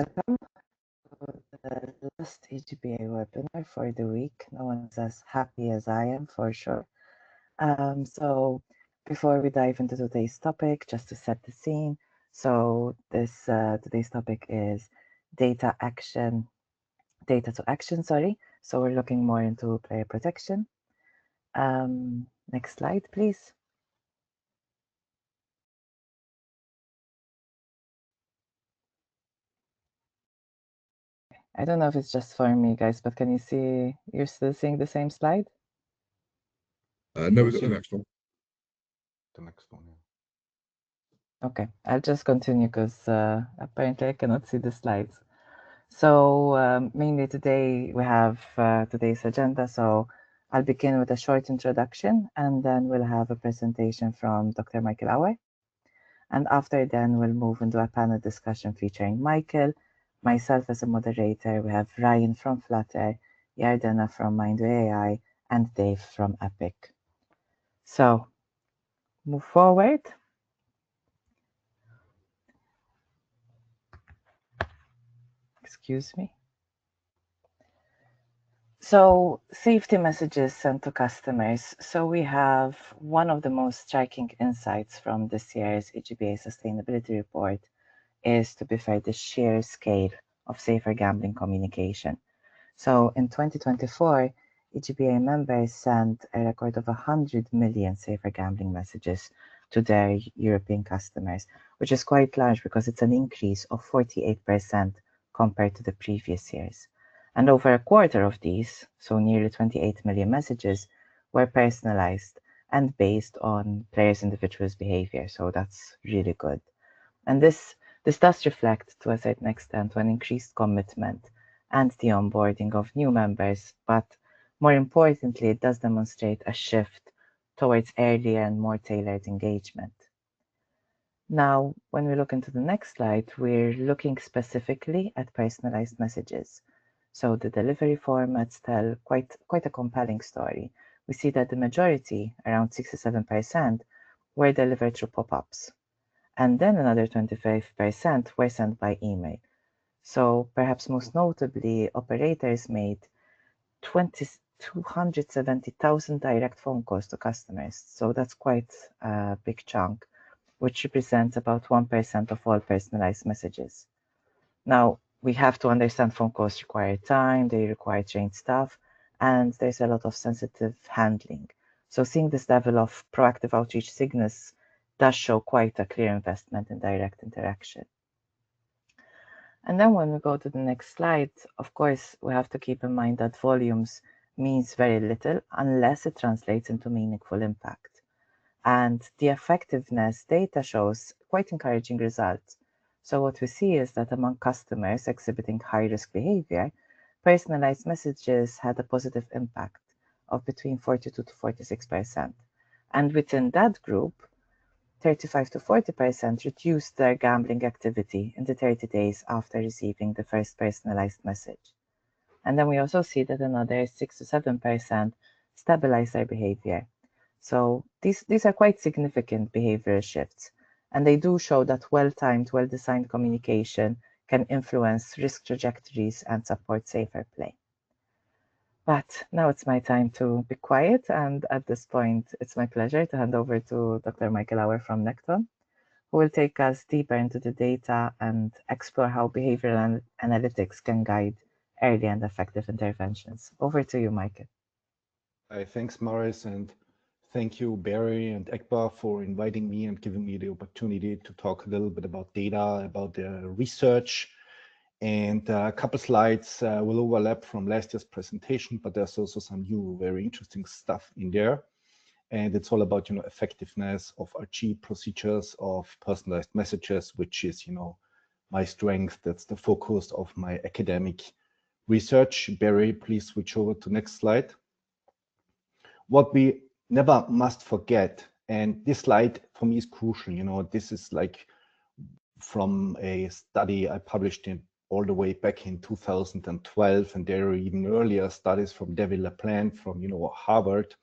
Welcome to the last EGBA webinar for the week. No one's as happy as I am, for sure. So before we dive into today's topic, just to set the scene. So this today's topic is data to action, sorry. So we're looking more into player protection. Next slide, please. I don't know if it's just for me, guys, but can you see, you're still seeing the same slide? No, we've got the next one. The next one, yeah. Okay, I'll just continue because apparently I cannot see the slides. So mainly today we have today's agenda. So I'll begin with a short introduction and then we'll have a presentation from Dr. Michael Auer. And after then we'll move into a panel discussion featuring Michael, myself as a moderator, we have Ryan from Flutter, Yardena from Mindway AI, and Dave from Epic. So move forward. Excuse me. So safety messages sent to customers. So we have one of the most striking insights from this year's EGBA sustainability report is, to be fair, the sheer scale of safer gambling communication. So in 2024, EGBA members sent a record of 100 million safer gambling messages to their European customers, which is quite large because it's an increase of 48% compared to the previous years. And over a quarter of these, so nearly 28 million messages, were personalized and based on players' individuals' behavior. So that's really good. And this does reflect, to a certain extent, an increased commitment and the onboarding of new members. But more importantly, it does demonstrate a shift towards earlier and more tailored engagement. Now, when we look into the next slide, we're looking specifically at personalized messages. So the delivery formats tell quite a compelling story. We see that the majority, around 67%, were delivered through pop-ups. And then another 25% were sent by email. So perhaps most notably, operators made 270,000 direct phone calls to customers. So that's quite a big chunk, which represents about 1% of all personalized messages. Now, we have to understand phone calls require time, they require trained staff, and there's a lot of sensitive handling. So seeing this level of proactive outreach signals does show quite a clear investment in direct interaction. And then when we go to the next slide, of course, we have to keep in mind that volumes means very little unless it translates into meaningful impact. And the effectiveness data shows quite encouraging results. So what we see is that among customers exhibiting high-risk behavior, personalized messages had a positive impact of between 42 to 46%. And within that group, 35 to 40% reduced their gambling activity in the 30 days after receiving the first personalized message. And then we also see that another 6 to 7% stabilized their behavior. So these are quite significant behavioral shifts, and they do show that well-timed, well-designed communication can influence risk trajectories and support safer play. But now it's my time to be quiet, and at this point, it's my pleasure to hand over to Dr. Michael Auer from Neccton, who will take us deeper into the data and explore how behavioral analytics can guide early and effective interventions. Over to you, Michael. Thanks, Maurice, and thank you, Barry and Ekbar, for inviting me and giving me the opportunity to talk a little bit about data, about the research. And a couple slides will overlap from last year's presentation, but there's also some new, very interesting stuff in there. And it's all about, effectiveness of RG procedures, of personalized messages, which is, my strength. That's the focus of my academic research. Barry, please switch over to next slide. What we never must forget, and this slide for me is crucial, this is like from a study I published all the way back in 2012, and there are even earlier studies from David LaPlante from Harvard.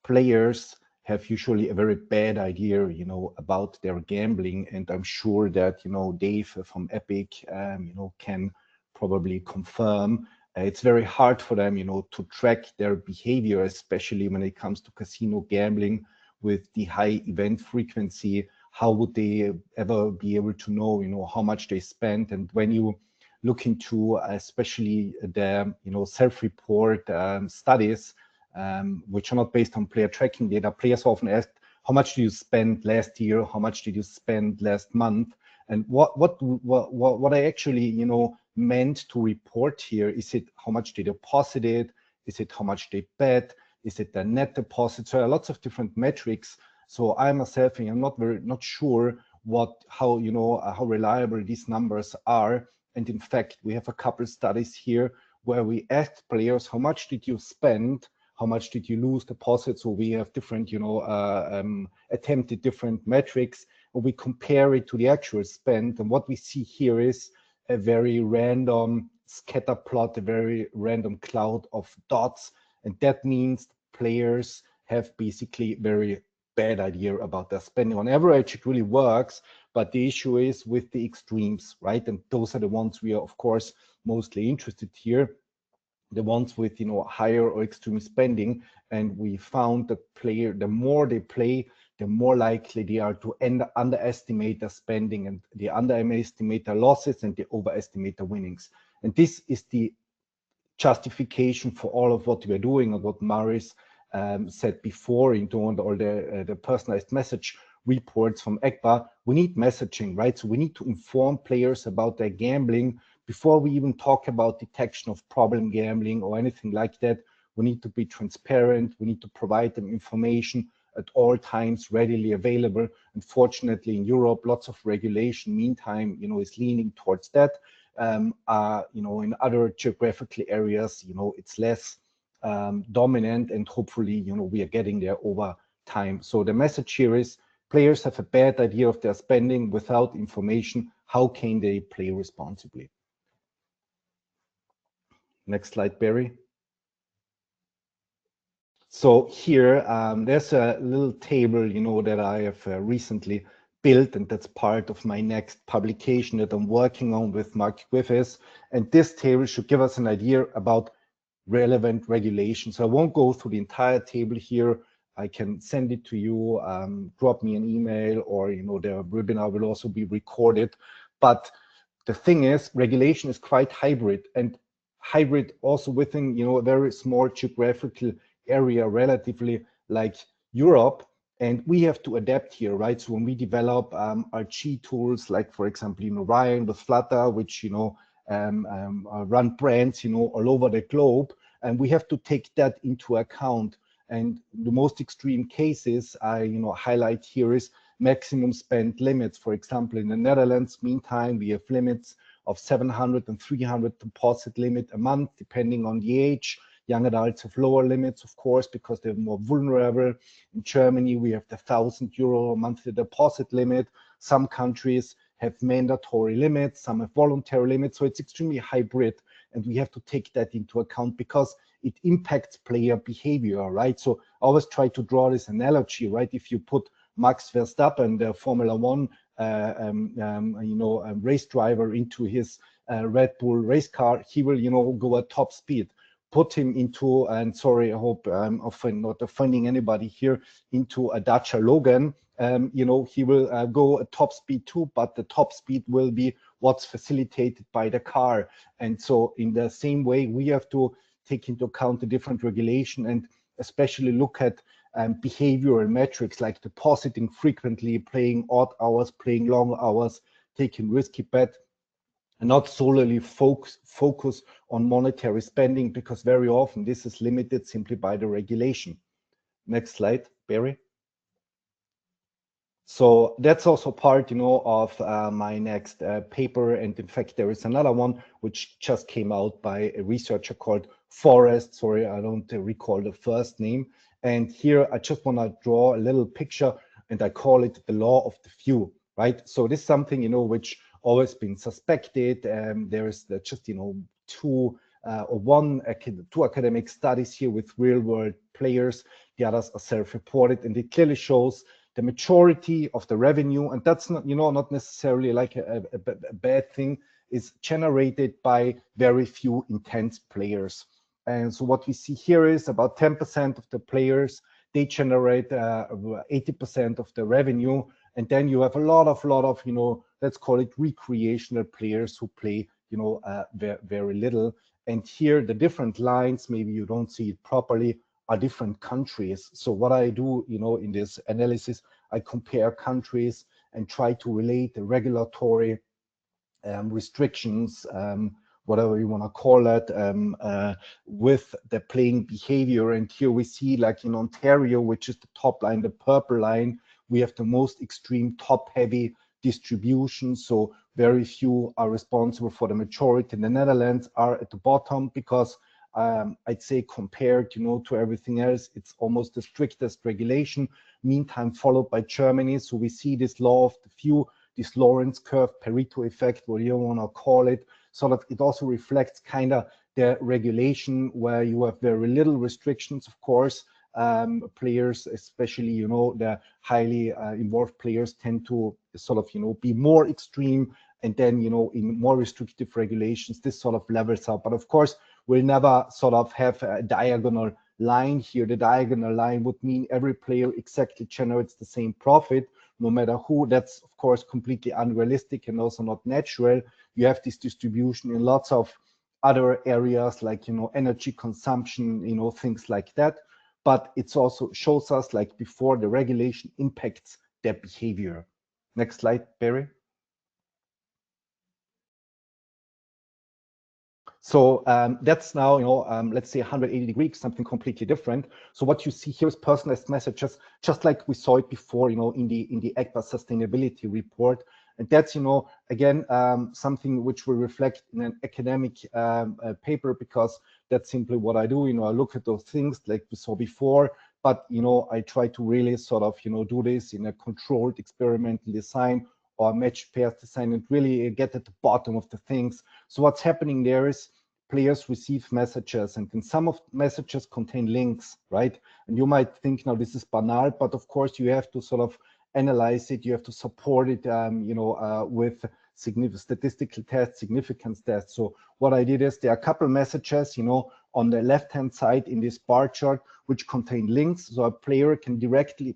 Players have usually a very bad idea, you know, about their gambling. And I'm sure that, you know, Dave from Epic, you know, can probably confirm it's very hard for them, you know, to track their behavior, especially when it comes to casino gambling with the high event frequency. How would they ever be able to know, you know, how much they spent? And when you look into especially the, you know, self-report studies, which are not based on player tracking data, players often ask, how much do you spend last year? How much did you spend last month? And what I actually, you know, meant to report here, is it how much they deposited? Is it how much they bet? Is it the net deposit? So lots of different metrics. So I myself, I'm not sure how reliable these numbers are. And in fact, we have a couple studies here where we asked players, how much did you spend? How much did you lose deposit? So we have different, you know, attempted different metrics, and we compare it to the actual spend. And what we see here is a very random scatter plot, a very random cloud of dots. And that means players have basically very bad idea about their spending. On average, it really works, but the issue is with the extremes, right? And those are the ones we are, of course, mostly interested here, the ones with, you know, higher or extreme spending. And we found that the more they play, the more likely they are to underestimate their spending, and they underestimate their losses and they overestimate their winnings. And this is the justification for all of what we are doing, and what Maris said before in doing all the personalized message reports from ECBA. We need messaging, right? So we need to inform players about their gambling before we even talk about detection of problem gambling or anything like that. We need to be transparent. We need to provide them information at all times, readily available. Unfortunately, in Europe, lots of regulation, meantime, you know, is leaning towards that. You know, in other geographical areas, you know, it's less dominant, and hopefully, you know, we are getting there over time. So the message here is, players have a bad idea of their spending. Without information, how can they play responsibly? Next slide, Barry. So here, there's a little table, you know, that I have recently built, and that's part of my next publication that I'm working on with Mark Griffiths. And this table should give us an idea about relevant regulations. So I won't go through the entire table here. I can send it to you, drop me an email, or, you know, the webinar will also be recorded. But the thing is, regulation is quite hybrid, and hybrid also within, you know, a very small geographical area, relatively like Europe. And we have to adapt here, right? So when we develop RG tools, like, for example, you know, Ryan with Flutter, which, you know, run brands, you know, all over the globe, and we have to take that into account. And the most extreme cases I, you know, highlight here is maximum spend limits. For example, in the Netherlands, meantime, we have limits of 700 and 300 deposit limit a month, depending on the age. Young adults have lower limits, of course, because they're more vulnerable. In Germany, we have the €1,000 monthly deposit limit. Some countries have mandatory limits, some have voluntary limits. So it's extremely hybrid, and we have to take that into account because it impacts player behavior, right? So I always try to draw this analogy, right? If you put Max Verstappen, the Formula One race driver, into his Red Bull race car, he will, you know, go at top speed. Put him into, and sorry, I hope I'm often not offending anybody here, into a Dacia Logan, you know, he will go at top speed too, but the top speed will be what's facilitated by the car. And so in the same way, we have to take into account the different regulation, and especially look at behavioral metrics like depositing frequently, playing odd hours, playing long hours, taking risky bet, and not solely focus on monetary spending, because very often this is limited simply by the regulation. Next slide, Barry. So that's also part, you know, of my next paper. And in fact, there is another one which just came out by a researcher called Forrest. Sorry, I don't recall the first name. And here I just want to draw a little picture, and I call it the law of the few, right? So this is something, you know, which always been suspected. There is just, you know, two academic studies here with real world players the others are self-reported, and it clearly shows the majority of the revenue, and that's not, you know, not necessarily like a bad thing, is generated by very few intense players. And so what we see here is about 10% of the players, they generate 80% of the revenue. And then you have a lot of, you know, let's call it recreational players who play, you know, very little. And here the different lines, maybe you don't see it properly, are different countries. So what I do, you know, in this analysis, I compare countries and try to relate the regulatory restrictions, whatever you want to call it, with the playing behavior. And here we see, like in Ontario, which is the top line, the purple line, we have the most extreme top-heavy distribution. So very few are responsible for the majority. The Netherlands are at the bottom because I'd say compared, you know, to everything else, it's almost the strictest regulation. Meantime, followed by Germany. So we see this law of the few, this Lorentz curve, Pareto effect, whatever you want to call it, so that it also reflects kind of the regulation where you have very little restrictions, of course. Players, especially, you know, the highly involved players tend to sort of, you know, be more extreme, and then, you know, in more restrictive regulations, this sort of levels out. But of course, we'll never sort of have a diagonal line here. The diagonal line would mean every player exactly generates the same profit, no matter who. That's of course completely unrealistic and also not natural. You have this distribution in lots of other areas, like, you know, energy consumption, you know, things like that. But it also shows us, like before, the regulation impacts their behavior. Next slide, Barry. So that's now, you know, let's say 180 degrees, something completely different. So what you see here is personalized messages, just like we saw it before, you know, in the ECBA sustainability report. And that's, you know, again, something which will reflect in an academic paper, because that's simply what I do. You know, I look at those things like we saw before, but, you know, I try to really sort of, you know, do this in a controlled experimental design or matched pairs design and really get at the bottom of the things. So what's happening there is players receive messages, and then some of messages contain links, right? And you might think, now this is banal, but of course you have to sort of analyze it. You have to support it, you know, with statistical tests, significance tests. So what I did is there are a couple messages, you know, on the left-hand side in this bar chart, which contain links. So a player can directly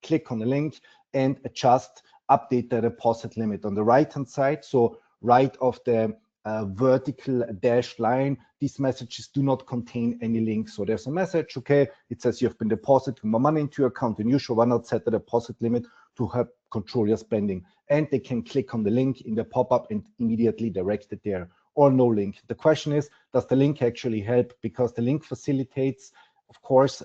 click on the link and adjust, update the deposit limit. On the right-hand side, so right of the vertical dashed line, these messages do not contain any links. So there's a message, okay, it says you have been depositing more money into your account and you should not set the deposit limit to help control your spending. And they can click on the link in the pop-up and immediately direct it there, or no link. The question is, does the link actually help? Because the link facilitates, of course,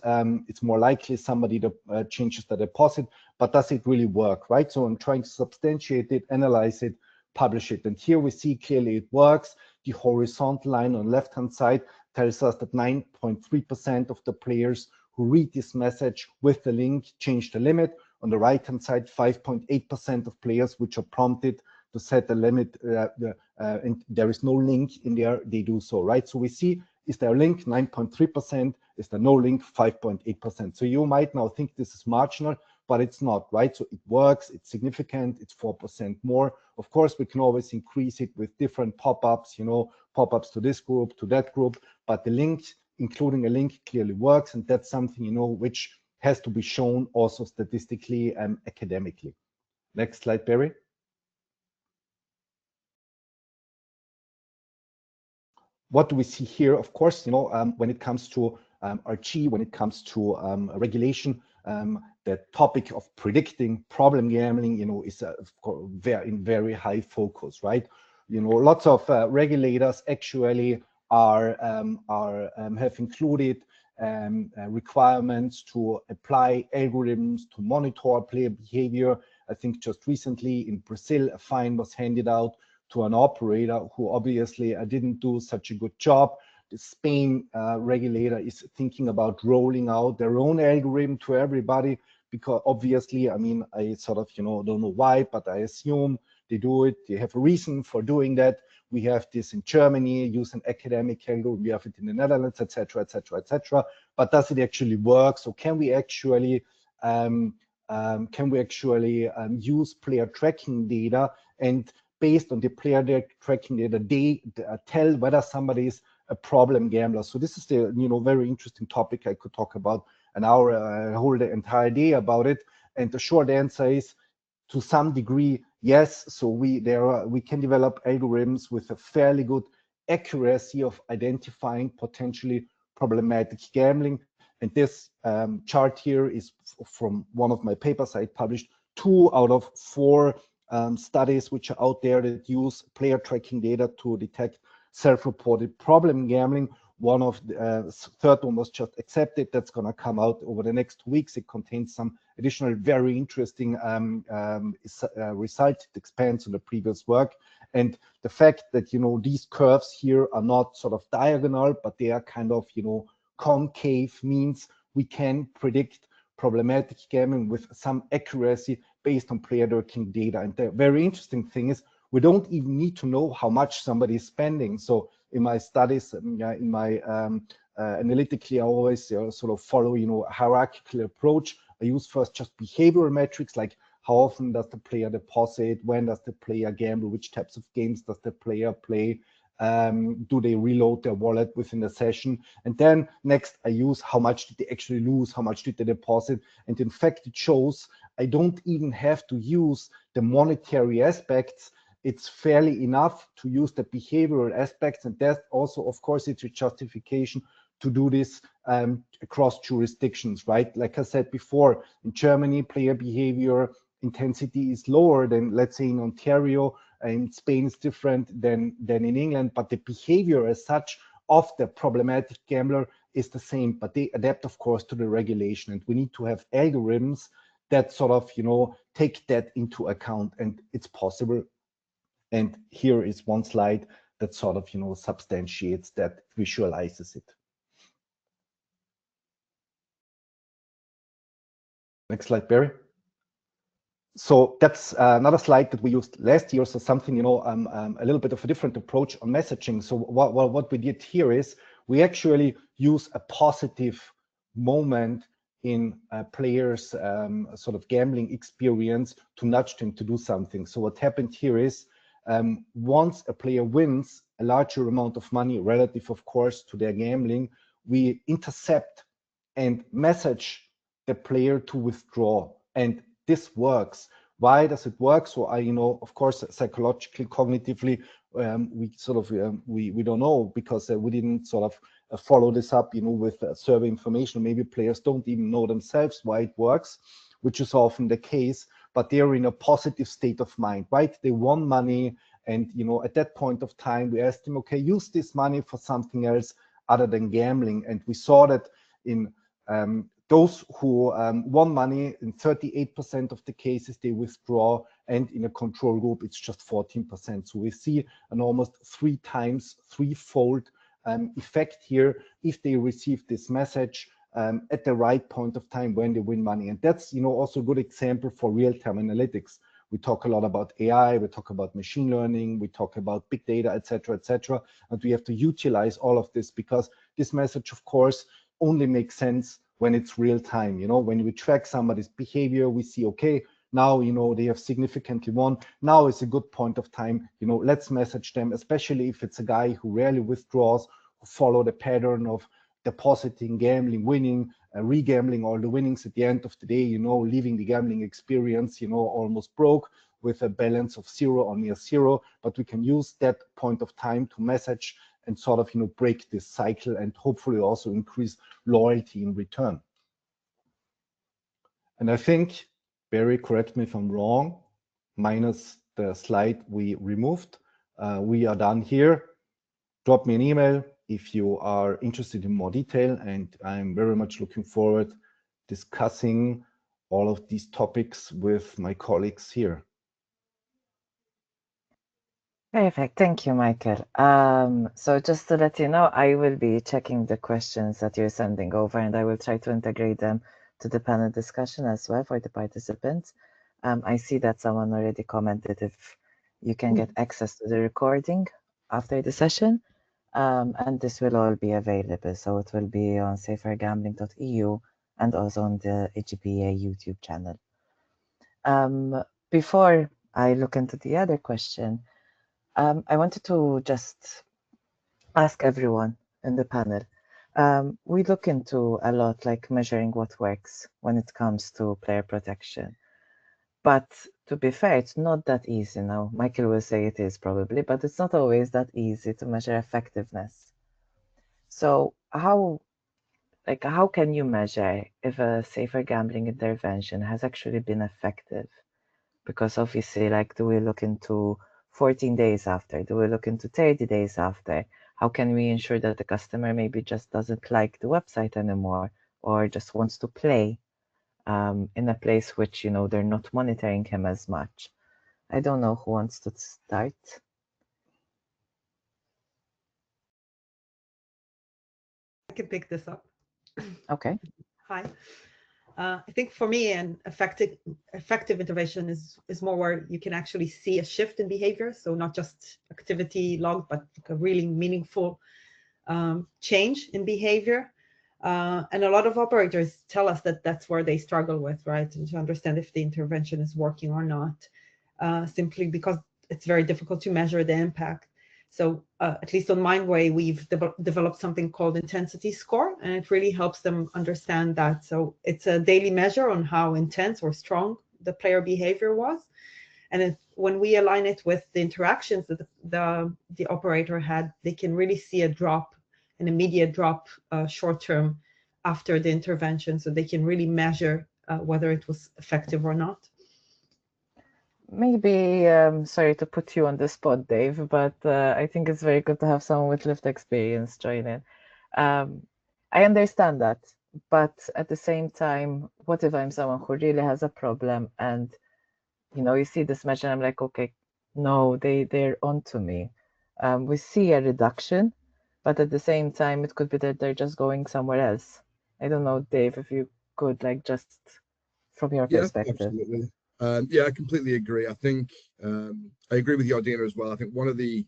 it's more likely somebody changes the deposit, but does it really work, right? So I'm trying to substantiate it, analyze it, publish it. And here we see clearly it works. The horizontal line on the left-hand side tells us that 9.3% of the players who read this message with the link change the limit. On the right-hand side, 5.8% of players which are prompted to set the limit and there is no link in there, they do so, right? So we see, is there a link? 9.3%. Is there no link? 5.8%. So you might now think this is marginal, but it's not, right? So it works, it's significant, it's 4% more. Of course, we can always increase it with different pop-ups, you know, pop-ups to this group, to that group, but the link, including a link, clearly works, and that's something, you know, which has to be shown also statistically and academically. Next slide, Barry. What do we see here? Of course, you know, when it comes to RG, when it comes to regulation, the topic of predicting problem gambling, you know, is in very high focus, right? You know, lots of regulators actually have included requirements to apply algorithms to monitor player behavior. I think just recently in Brazil, a fine was handed out to an operator who obviously didn't do such a good job. The Spain regulator is thinking about rolling out their own algorithm to everybody, because obviously, I mean, I sort of, you know, don't know why, but I assume they do it. They have a reason for doing that. We have this in Germany, use an academic algorithm. We have it in the Netherlands, etc., etc., etc. But does it actually work? So can we actually use player tracking data, and based on the player tracking data, they tell whether somebody is a problem gambler? So this is the very interesting topic. I could talk about an hour, whole the entire day about it. And the short answer is, to some degree, yes. So we can develop algorithms with a fairly good accuracy of identifying potentially problematic gambling. And this chart here is from one of my papers I published. 2 out of 4 studies which are out there that use player tracking data to detect self-reported problem gambling. One of the third one was just accepted. That's going to come out over the next weeks. It contains some additional very interesting results. It expands on the previous work. And the fact that, these curves here are not sort of diagonal, but they are kind of, concave, means we can predict problematic gambling with some accuracy based on player tracking data. And the very interesting thing is, we don't even need to know how much somebody is spending. So in my studies, in my analytically, I always sort of follow, a hierarchical approach. I use first just behavioral metrics, like how often does the player deposit, when does the player gamble, which types of games does the player play, do they reload their wallet within a session? And then next, I use how much did they actually lose, how much did they deposit? And in fact, it shows I don't even have to use the monetary aspects. It's fairly enough to use the behavioral aspects, and that also, of course, it's a justification to do this across jurisdictions, right? Like I said before, in Germany, player behavior intensity is lower than, let's say, in Ontario. In Spain, it's different than in England, but the behavior as such of the problematic gambler is the same, but they adapt, of course, to the regulation, and we need to have algorithms that sort of, take that into account, and it's possible. And here is one slide that sort of, substantiates that, visualizes it. Next slide, Barry. So that's another slide that we used last year. So something, a little bit of a different approach on messaging. So what we did here is we actually use a positive moment in a player's sort of gambling experience to nudge them to do something. So what happened here is once a player wins a larger amount of money relative, of course, to their gambling, we intercept and message the player to withdraw. And this works. Why does it work? So of course, psychologically, cognitively, we sort of we don't know, because we didn't sort of follow this up, with survey information. Maybe players don't even know themselves why it works, which is often the case. But they're in a positive state of mind, right? They won money, and at that point of time, we asked them, okay, use this money for something else other than gambling. And we saw that in those who won money, in 38% of the cases, they withdraw, and in a control group, it's just 14%. So we see an almost threefold effect here if they receive this message at the right point of time when they win money. And that's also a good example for real-time analytics. We talk a lot about AI, we talk about machine learning, we talk about big data, etc., etc. And we have to utilize all of this, because this message, of course, only makes sense when it's real time. When we track somebody's behavior, we see, okay, now, they have significantly won. Now is a good point of time, let's message them, especially if it's a guy who rarely withdraws, who follow the pattern of depositing, gambling, winning, re-gambling all the winnings at the end of the day, leaving the gambling experience, almost broke, with a balance of 0 or near 0. But we can use that point of time to message and sort of, break this cycle, and hopefully also increase loyalty in return. And I think, Barry, correct me if I'm wrong, minus the slide we removed, we are done here. Drop me an email if you are interested in more detail, and I'm very much looking forward discussing all of these topics with my colleagues here. Perfect. Thank you, Michael. So just to let you know, I will be checking the questions that you're sending over, and I will try to integrate them to the panel discussion as well for the participants. I see that someone already commented if you can get access to the recording after the session. And this will all be available. So it will be on safergambling.eu and also on the AGPA YouTube channel. Before I look into the other question, I wanted to just ask everyone in the panel. We look into a lot like measuring what works when it comes to player protection. But to be fair, it's not that easy now. Michael will say it is probably, but it's not always that easy to measure effectiveness. So how can you measure if a safer gambling intervention has actually been effective? Because obviously, like, do we look into 14 days after? Do we look into 30 days after? How can we ensure that the customer maybe just doesn't like the website anymore or just wants to play in a place which, you know, they're not monitoring him as much? I don't know who wants to start. I can pick this up. Okay. Hi. I think for me, an effective intervention is more where you can actually see a shift in behavior. So not just activity log, but a really meaningful change in behavior. And a lot of operators tell us that that's where they struggle with, right? And to understand if the intervention is working or not, simply because it's very difficult to measure the impact. So at least on Mindway, we've developed something called intensity score, and it really helps them understand that. So it's a daily measure on how intense or strong the player behavior was. And when we align it with the interactions that the operator had, they can really see a drop, an immediate drop short term after the intervention. So they can really measure whether it was effective or not. Maybe, sorry to put you on the spot, Dave, but I think it's very good to have someone with lived experience join in. I understand that, but at the same time, what if I'm someone who really has a problem and, you know, you see this measure and I'm like, okay, no, they're onto me. We see a reduction, but at the same time, it could be that they're just going somewhere else. I don't know, Dave, if you could, like, just from your perspective. Absolutely. Yeah, I completely agree. I think I agree with Yardena as well. I think one of the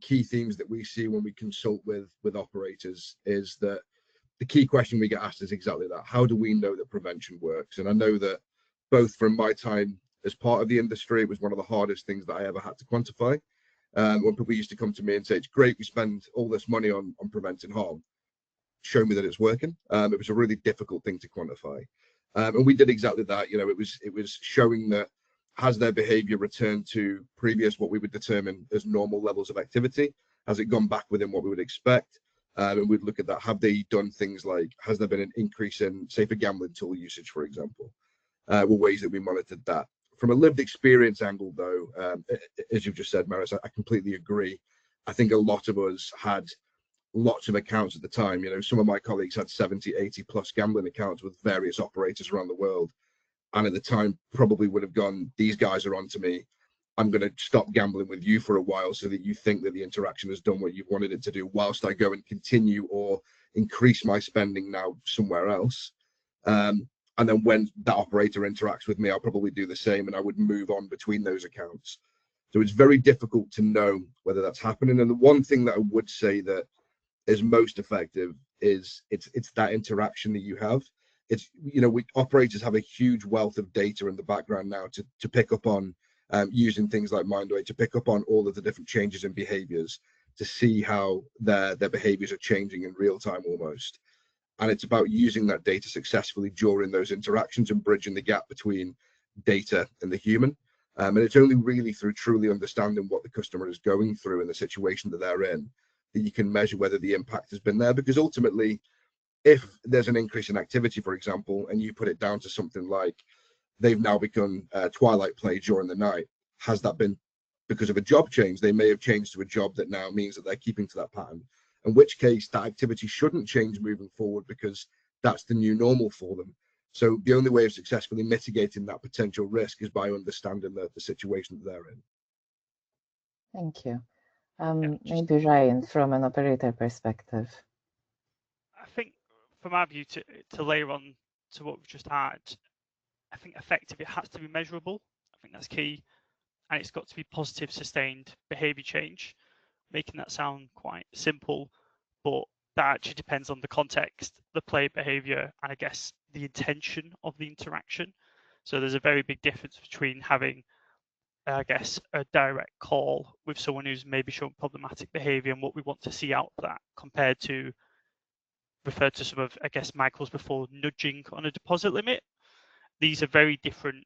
key themes that we see when we consult with operators is that the key question we get asked is exactly that. How do we know that prevention works? And I know that both from my time as part of the industry, it was one of the hardest things that I ever had to quantify. When people used to come to me and say, it's great, we spend all this money on preventing harm. Show me that it's working. It was a really difficult thing to quantify. And we did exactly that. You know, it was showing that has their behavior returned to previous what we would determine as normal levels of activity? Has it gone back within what we would expect? And we'd look at that. Have they done things like, has there been an increase in safer gambling tool usage, for example? Were ways that we monitored that. From a lived experience angle, though, as you've just said, Maris, I completely agree. I think a lot of us had lots of accounts at the time. You know, some of my colleagues had 70, 80 plus gambling accounts with various operators around the world. And at the time, probably would have gone, these guys are on to me. I'm going to stop gambling with you for a while so that you think that the interaction has done what you wanted it to do, whilst I go and continue or increase my spending now somewhere else. And then when that operator interacts with me, I'll probably do the same and I would move on between those accounts. So it's very difficult to know whether that's happening. And the one thing that I would say that is most effective is it's that interaction that you have. It's, you know, operators have a huge wealth of data in the background now to pick up on, using things like Mindway to pick up on all of the different changes in behaviors, to see how their behaviors are changing in real time almost. And it's about using that data successfully during those interactions and bridging the gap between data and the human. And it's only really through truly understanding what the customer is going through in the situation that they're in that you can measure whether the impact has been there. Because ultimately, if there's an increase in activity, for example, and you put it down to something like they've now become twilight play during the night, has that been because of a job change? They may have changed to a job that now means that they're keeping to that pattern, in which case that activity shouldn't change moving forward because that's the new normal for them. So the only way of successfully mitigating that potential risk is by understanding the situation that they're in. Thank you. Maybe Ryan, from an operator perspective. I think from our view, to layer on to what we've just had, I think effective, it has to be measurable. I think that's key. And it's got to be positive, sustained behavior change. making that sound quite simple, but that actually depends on the context, the player behavior, and I guess the intention of the interaction. So there's a very big difference between having, I guess, a direct call with someone who's maybe showing problematic behavior and what we want to see out of that, compared to, refer to some of, I guess, Michael's before, nudging on a deposit limit. These are very different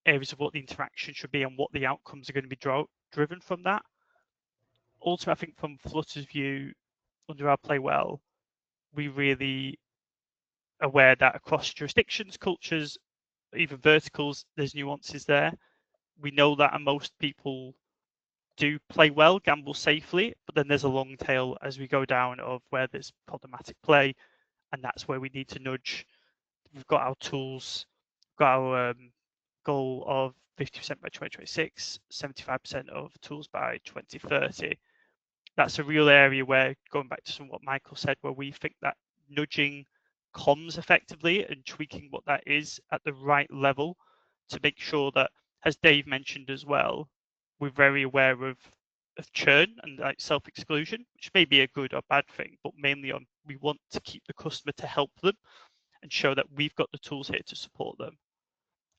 areas of what the interaction should be and what the outcomes are going to be driven from that. Also, I think from Flutter's view, under our play well, we really aware that across jurisdictions, cultures, even verticals, there's nuances there. We know that most people do play well, gamble safely, but then there's a long tail as we go down of where there's problematic play, and that's where we need to nudge. We've got our tools, got our goal of 50% by 2026, 75% of tools by 2030. That's a real area where, going back to some of what Michael said, where we think that nudging comms effectively and tweaking what that is at the right level to make sure that, as Dave mentioned as well, we're very aware of churn and like self-exclusion, which may be a good or bad thing, but mainly on we want to keep the customer to help them and show that we've got the tools here to support them.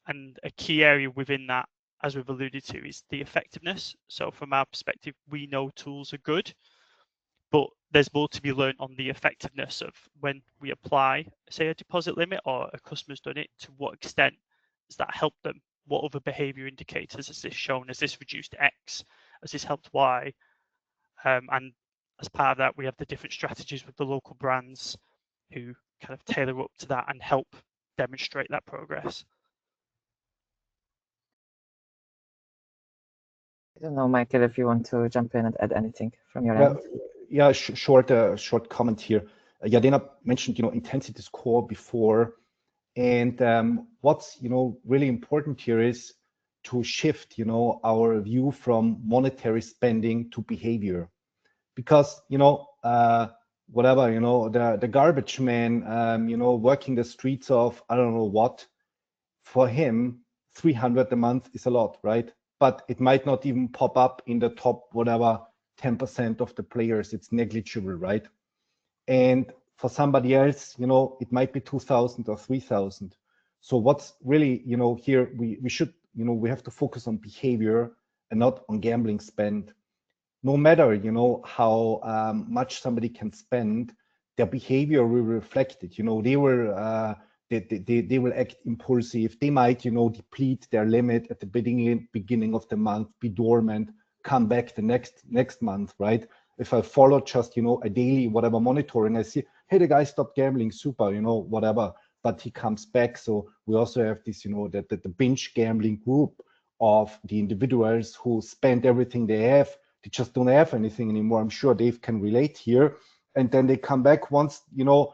And a key area within that, as we've alluded to, is the effectiveness. So from our perspective, we know tools are good, but there's more to be learned on the effectiveness of when we apply, say, a deposit limit or a customer's done it, to what extent does that help them? What other behavior indicators has this shown? Has this reduced X? Has this helped Y? And as part of that, we have the different strategies with the local brands who kind of tailor up to that and help demonstrate that progress. I don't know, Michael, if you want to jump in and add anything from your end. Yeah, short comment here. Yardena mentioned, intensity score before, and what's really important here is to shift, our view from monetary spending to behavior, because whatever, the garbage man, working the streets of I don't know what, for him 300 a month is a lot, right? But it might not even pop up in the top whatever 10% of the players. It's negligible, right? And for somebody else, it might be 2,000 or 3,000. So what's really, here we should, we have to focus on behavior and not on gambling spend. No matter, how much somebody can spend, their behavior will reflect it. They will they will act impulsive. They might, deplete their limit at the beginning of the month, be dormant, come back the next month, right? If I follow just, a daily whatever monitoring, I see, hey, the guy stopped gambling, super, whatever, but he comes back. So we also have this, that the binge gambling group of the individuals who spend everything they have. They just don't have anything anymore. I'm sure Dave can relate here. And then they come back once they are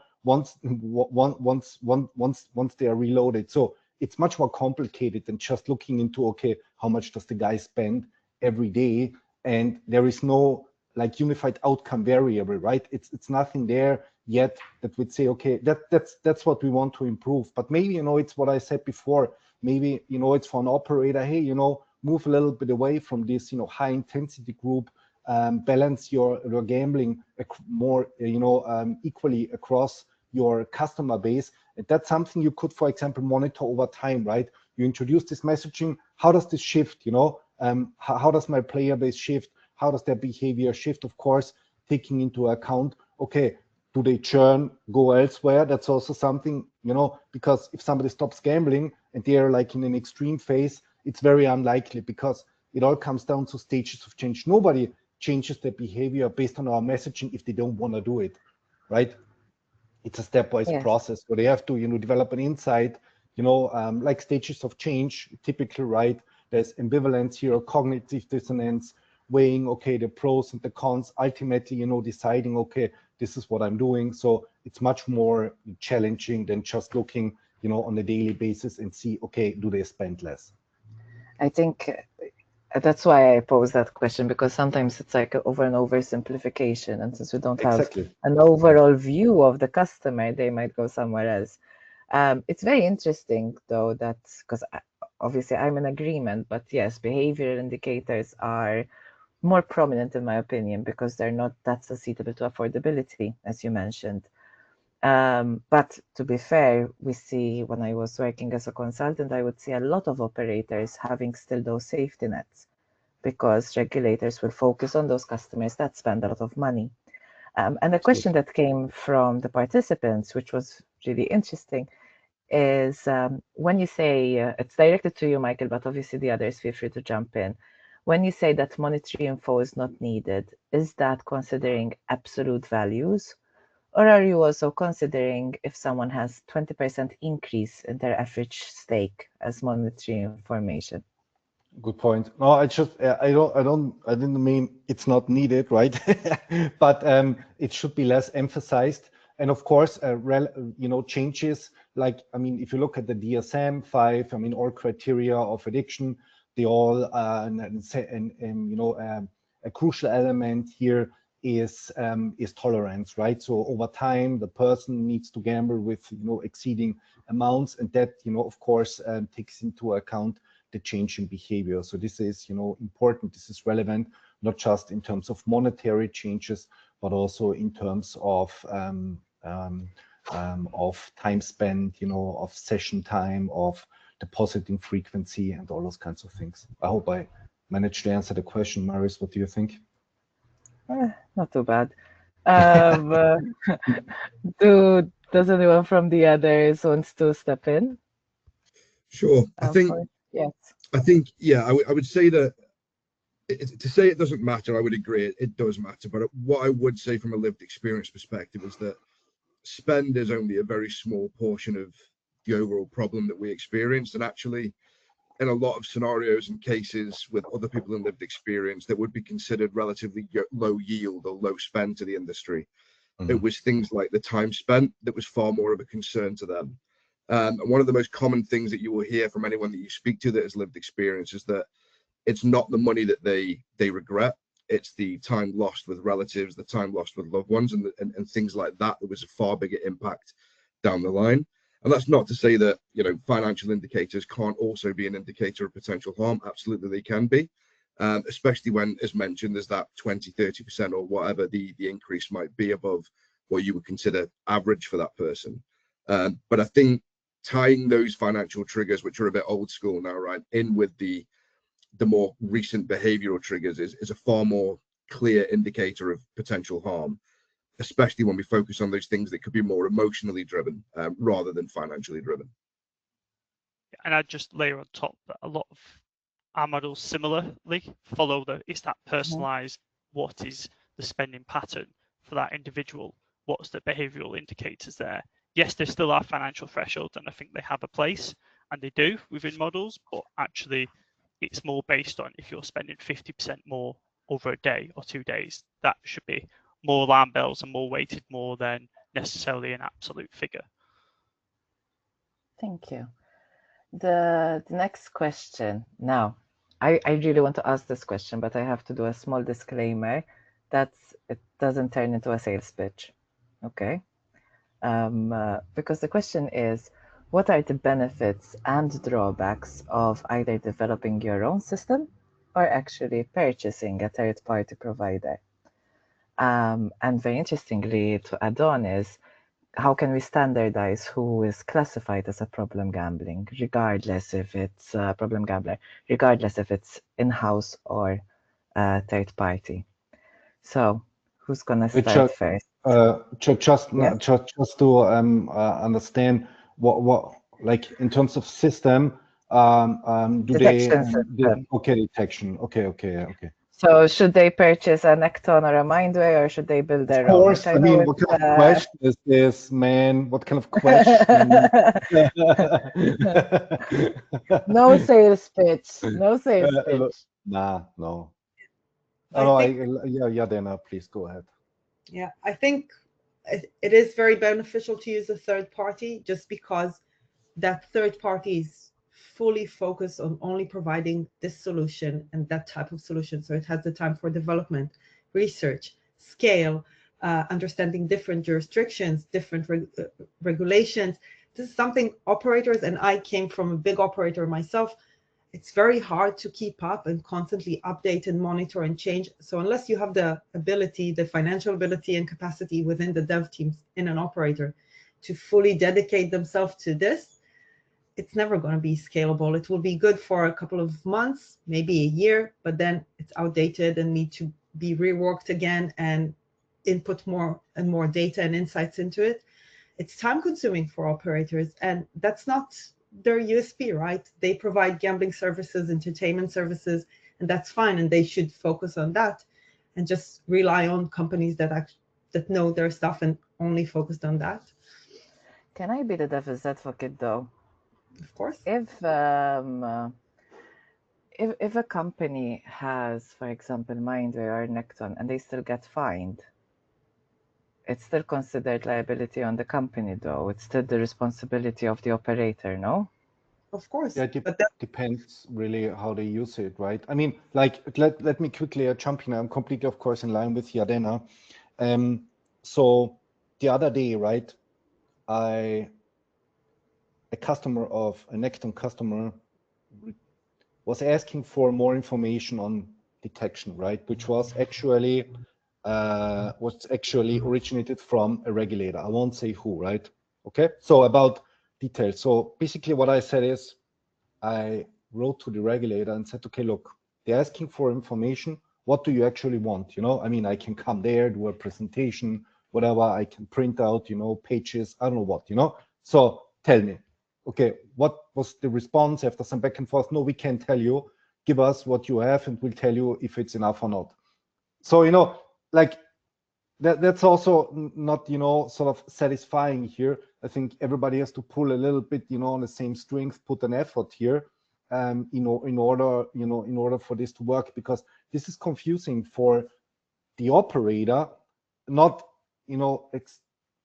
reloaded. So it's much more complicated than just looking into, okay, how much does the guy spend every day? And there is no like unified outcome variable, right? It's nothing there yet that would say, okay, that's what we want to improve. But maybe, it's what I said before. Maybe, it's for an operator, hey, move a little bit away from this, high intensity group, balance your gambling more, equally across your customer base. And that's something you could, for example, monitor over time, right? You introduce this messaging. How does this shift? How does my player base shift? How does their behavior shift? Of course, taking into account, okay, do they churn, go elsewhere? That's also something, because if somebody stops gambling and they're like in an extreme phase, it's very unlikely, because it all comes down to stages of change. Nobody changes their behavior based on our messaging if they don't want to do it, right? It's a stepwise process where they have to, develop an insight, like stages of change, typically, right? There's ambivalence here, cognitive dissonance, weighing, okay, the pros and the cons, ultimately, deciding, okay, this is what I'm doing. So it's much more challenging than just looking, on a daily basis and see, okay, do they spend less? I think that's why I pose that question, because sometimes it's like over and over simplification. And since we don't have an overall view of the customer, they might go somewhere else. It's very interesting, though, that because obviously I'm in agreement, but yes, behavioral indicators are more prominent in my opinion because they're not that susceptible to affordability, as you mentioned. But to be fair, we see when I was working as a consultant, I would see a lot of operators having still those safety nets because regulators will focus on those customers that spend a lot of money. And a question that came from the participants, which was really interesting, is when you say, it's directed to you, Michael, but obviously the others feel free to jump in. When you say that monetary info is not needed, is that considering absolute values? Or are you also considering if someone has 20% increase in their average stake as monetary information? Good point. No, I didn't mean it's not needed, right? But it should be less emphasized. And of course, changes like, I mean, if you look at the DSM-5, I mean, all criteria of addiction, they all, a crucial element here is tolerance, right? So over time, the person needs to gamble with, exceeding amounts, and that, of course, takes into account the change in behavior. So this is, important. This is relevant, not just in terms of monetary changes, but also in terms of time spent, of session time, of depositing frequency, and all those kinds of things. I hope I managed to answer the question. Marius, what do you think? Not too bad. Does anyone from the others wants to step in? Sure. I think, yeah, I would say that to say it doesn't matter, I would agree it does matter. But what I would say from a lived experience perspective is that spend is only a very small portion of the overall problem that we experience. And actually, in a lot of scenarios and cases with other people in lived experience that would be considered relatively low yield or low spend to the industry, it was things like the time spent that was far more of a concern to them. And one of the most common things that you will hear from anyone that you speak to that has lived experience is that it's not the money that they regret, it's the time lost with relatives, the time lost with loved ones, and things like that. There was a far bigger impact down the line. And that's not to say that, financial indicators can't also be an indicator of potential harm. Absolutely, they can be, especially when, as mentioned, there's that 20, 30% or whatever the increase might be above what you would consider average for that person. But I think tying those financial triggers, which are a bit old school now, right, in with the more recent behavioral triggers is a far more clear indicator of potential harm, especially when we focus on those things that could be more emotionally driven rather than financially driven. And I'd just layer on top that a lot of our models similarly follow it's that personalized, what is the spending pattern for that individual, what's the behavioral indicators there. Yes, there still are financial thresholds, and I think they have a place, and they do within models, but actually it's more based on if you're spending 50% more over a day or 2 days, that should be more alarm bells and more weighted more than necessarily an absolute figure. Thank you. The next question. Now, I really want to ask this question, but I have to do a small disclaimer that it doesn't turn into a sales pitch, okay? Because the question is, what are the benefits and drawbacks of either developing your own system or actually purchasing a third-party provider? And very interestingly, to add on is, how can we standardize who is classified as a problem gambling, regardless if it's a problem gambler, regardless if it's in-house or third party? So, who's gonna start first? Just to understand what like in terms of system, detection system. Detection. Okay. So should they purchase a Neccton or a Mindway, or should they build their own? Of course, I mean, what kind of question is this, man? What kind of question? No sales pitch. No sales pitch. No. Yardena, please go ahead. Yeah, I think it is very beneficial to use a third party, just because that third party is fully focused on only providing this solution and that type of solution. So it has the time for development, research, scale, understanding different jurisdictions, different regulations. This is something operators, and I came from a big operator myself, it's very hard to keep up and constantly update and monitor and change. So unless you have the ability, the financial ability and capacity within the dev teams in an operator to fully dedicate themselves to this, it's never going to be scalable. It will be good for a couple of months, maybe a year, but then it's outdated and need to be reworked again and input more and more data and insights into it. It's time consuming for operators, and that's not their USP, right? They provide gambling services, entertainment services, and that's fine, and they should focus on that and just rely on companies that know their stuff and only focused on that. Can I be the devil's advocate though? Of course. If a company has, for example, Mindway or Neccton, and they still get fined, it's still considered liability on the company, though. It's still the responsibility of the operator, no? Of course. Yeah, but that depends really how they use it, right? I mean, like, let me quickly jump in. I'm completely, of course, in line with Yardena. So the other day, right, a customer of a Neccton customer was asking for more information on detection, right, which was actually originated from a regulator. I won't say who, right? Okay, so about details. So basically what I said is I wrote to the regulator and said, okay, look, they're asking for information. What do you actually want? You know, I mean, I can come there, do a presentation, whatever. I can print out, you know, pages, I don't know what, you know. So tell me, okay, what was the response after some back and forth? No, we can't tell you. Give us what you have and we'll tell you if it's enough or not. So, you know, like that's also not, you know, sort of satisfying here. I think everybody has to pull a little bit, you know, on the same strength, put an effort here, you know, in order for this to work, because this is confusing for the operator, not, you know,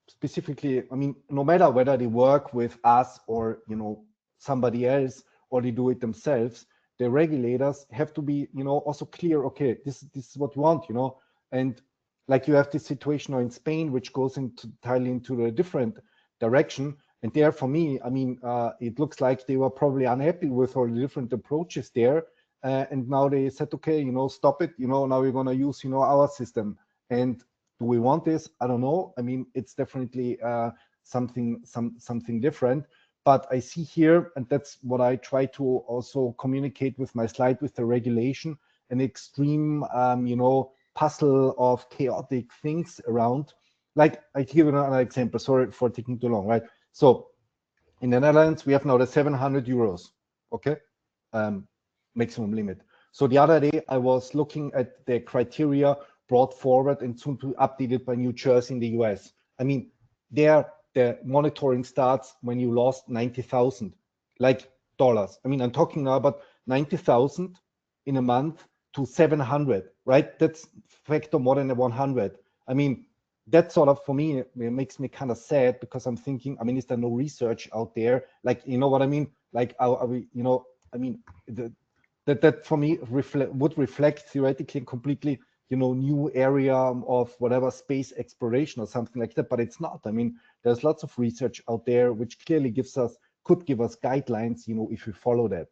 specifically, I mean, no matter whether they work with us or, you know, somebody else, or they do it themselves, the regulators have to be, you know, also clear, okay, this is what we want, you know. And like you have this situation in Spain, which goes entirely into a different direction. And there, for me, I mean, it looks like they were probably unhappy with all the different approaches there. And now they said, okay, you know, stop it. You know, now we're going to use, you know, our system. And do we want this? I don't know. I mean, it's definitely something different. But I see here, and that's what I try to also communicate with my slide with the regulation, an extreme, you know, puzzle of chaotic things around. Like, I give you another example. Sorry for taking too long, right? So in the Netherlands, we have now the 700 euros, okay, maximum limit. So the other day, I was looking at the criteria brought forward and soon to be updated by New Jersey in the US. I mean, there the monitoring starts when you lost 90,000, like dollars. I mean, I'm talking now about 90,000 in a month to 700, right? That's factor more than 100. I mean, that sort of, for me, it makes me kind of sad, because I'm thinking, I mean, is there no research out there? Like, you know what I mean? Like, are we, you know, I mean, that for me would reflect theoretically completely, you know, new area of whatever space exploration or something like that, but it's not. I mean, there's lots of research out there which clearly could give us guidelines, you know, if we follow that.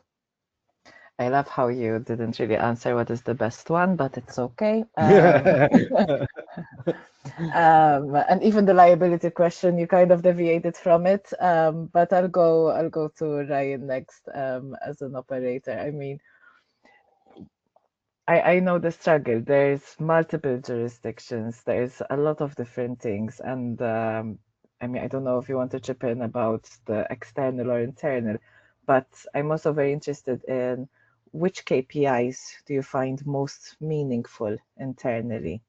I love how you didn't really answer what is the best one, but it's okay. And even the liability question, you kind of deviated from it. But I'll go to Ryan next as an operator. I mean, I know the struggle. There's multiple jurisdictions. There's a lot of different things. And I mean, I don't know if you want to chip in about the external or internal, but I'm also very interested in which KPIs do you find most meaningful internally,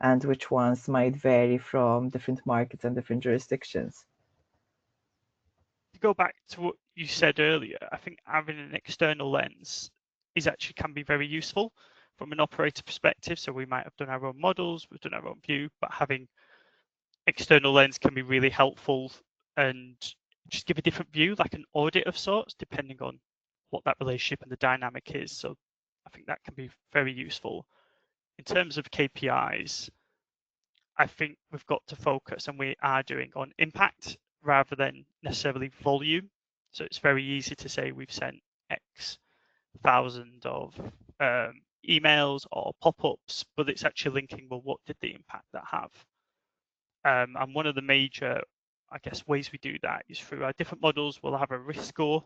and which ones might vary from different markets and different jurisdictions? To go back to what you said earlier, I think having an external lens can be very useful from an operator perspective. So we might have done our own models, we've done our own view, but having external lens can be really helpful and just give a different view, like an audit of sorts, depending on what that relationship and the dynamic is. So I think that can be very useful. In terms of KPIs, I think we've got to focus, and we are doing, on impact rather than necessarily volume. So it's very easy to say we've sent X thousands of emails or pop-ups, but it's actually linking, well, what did the impact that have? And one of the major, I guess, ways we do that is through our different models. We'll have a risk score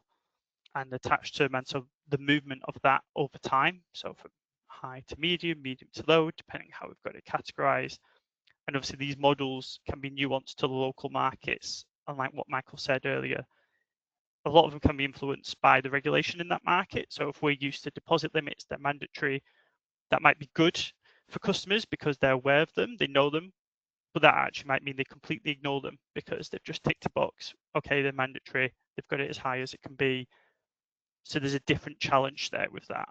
and attached to them, and so the movement of that over time. So from high to medium, medium to low, depending how we've got it categorized. And obviously these models can be nuanced to the local markets. And like what Michael said earlier, a lot of them can be influenced by the regulation in that market. So if we're used to deposit limits, they're mandatory, that might be good for customers because they're aware of them, they know them, but that actually might mean they completely ignore them because they've just ticked a box. Okay, they're mandatory, they've got it as high as it can be. So there's a different challenge there with that.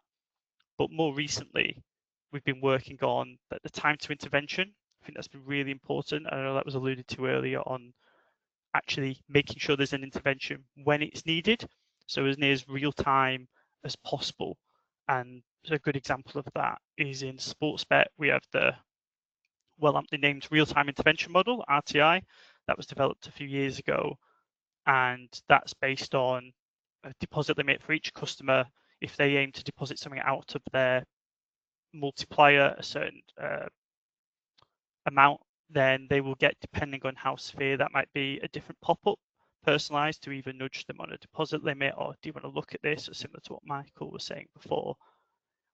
But more recently, we've been working on the time to intervention. I think that's been really important. I know that was alluded to earlier on actually making sure there's an intervention when it's needed. So as near as real time as possible. And a good example of that is in Sportsbet. We have the aptly named real-time intervention model, RTI, that was developed a few years ago. And that's based on a deposit limit for each customer. If they aim to deposit something out of their multiplier, a certain amount, then they will get, depending on how severe that might be, a different pop-up personalized to either nudge them on a deposit limit or do you want to look at this, or similar to what Michael was saying before.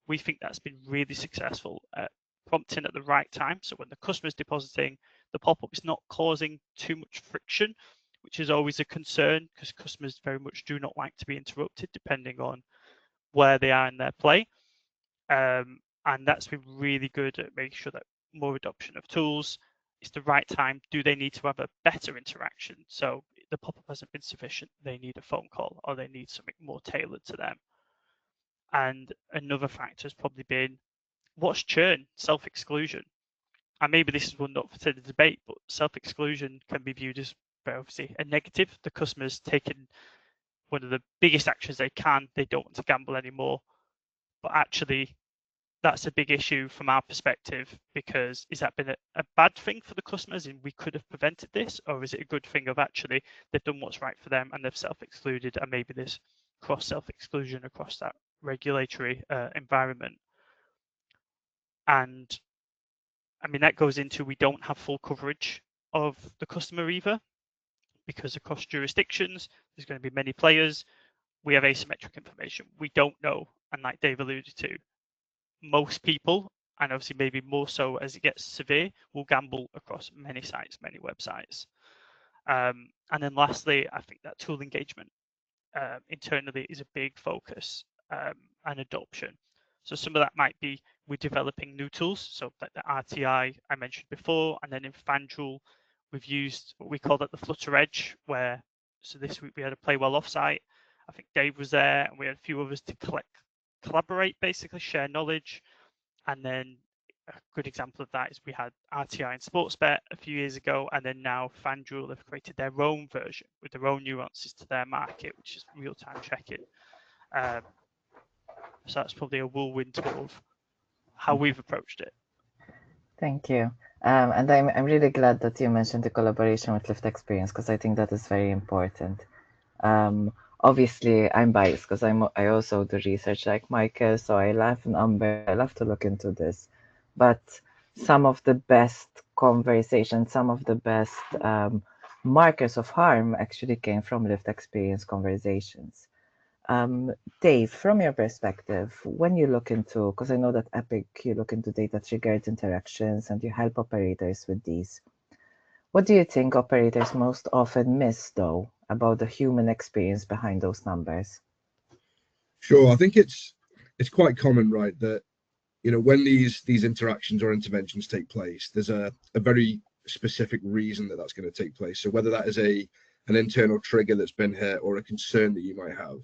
We think that's been really successful at prompting at the right time. So when the customer's depositing, the pop-up is not causing too much friction, which is always a concern because customers very much do not like to be interrupted depending on where they are in their play. And that's been really good at making sure that more adoption of tools. It's the right time. Do they need to have a better interaction? So the pop-up hasn't been sufficient. They need a phone call or they need something more tailored to them. And another factor has probably been what's churn, self-exclusion. And maybe this is one not for the debate, but self-exclusion can be viewed as obviously a negative. The customer's taken one of the biggest actions they can. They don't want to gamble anymore. But actually, that's a big issue from our perspective, because is that been a bad thing for the customers and we could have prevented this, or is it a good thing of actually they've done what's right for them and they've self-excluded, and maybe there's cross self-exclusion across that regulatory environment. And I mean, that goes into we don't have full coverage of the customer either, because across jurisdictions, there's going to be many players. We have asymmetric information. We don't know, and like Dave alluded to, most people, and obviously maybe more so as it gets severe, will gamble across many sites, many websites. And then lastly, I think that tool engagement internally is a big focus and adoption. So some of that might be we're developing new tools, so like the RTI I mentioned before, and then in FanDuel, we've used what we call the Flutter Edge, where, so this week we had a play well offsite. I think Dave was there, and we had a few others to collaborate, basically share knowledge. And then a good example of that is we had RTI and Sportsbet a few years ago, and then now FanDuel have created their own version with their own nuances to their market, which is real-time checking. So that's probably a whirlwind tour of how we've approached it. Thank you. And I'm really glad that you mentioned the collaboration with Lived Experience, because I think that is very important. Obviously, I'm biased because I also do research like Michael, so I love numbers. I love to look into this. But some of the best conversations, some of the best markers of harm actually came from Lived Experience conversations. Dave, from your perspective, when you look into, because I know that Epic, you look into data-triggered interactions and you help operators with these. What do you think operators most often miss, though, about the human experience behind those numbers? Sure, I think it's quite common, right, that when these interactions or interventions take place, there's a very specific reason that that's going to take place. So whether that is an internal trigger that's been hit or a concern that you might have.